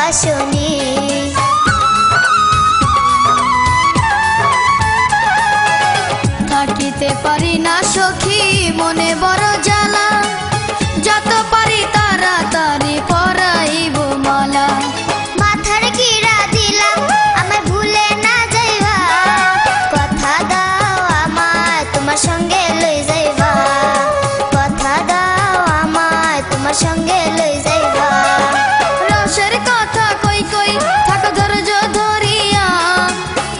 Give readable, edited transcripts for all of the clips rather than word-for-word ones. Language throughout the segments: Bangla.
ভালোবাসনি। থাকিতে পারি না সখী মনে বড় জ্বালা, যত পারি তাড়াতাড়ি পরাইব মালা। মাথার কিরা দিলাম আমায় ভুলে না যাইবা, কথা দাও আমায় তোমার সঙ্গে লই যাইবা, কথা দাও আমায় তোমার সঙ্গে লই যাইবা। রসের কথা কই কই থাকো ধৈর্য ধরিয়া,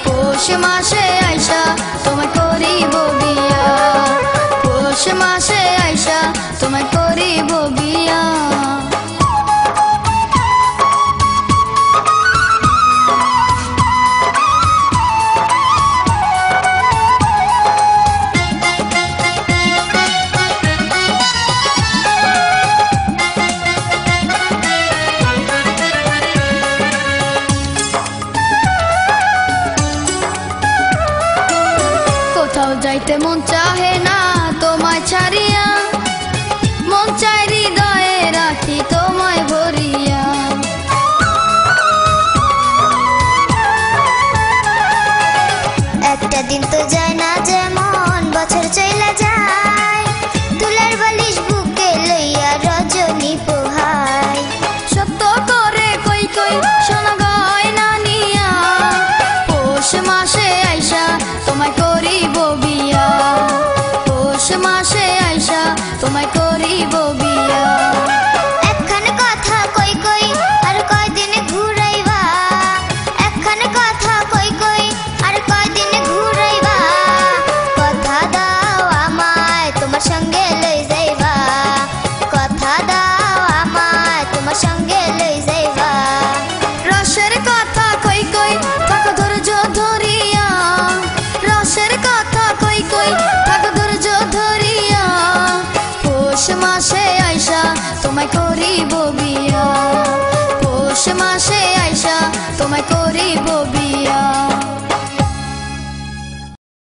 পৌষ মাসে আইসা তোমায় করিব বিয়া, পৌষ মাসে আইসা তোমায় করিব বিয়া। কোথাও যাইতে মন চাহে না,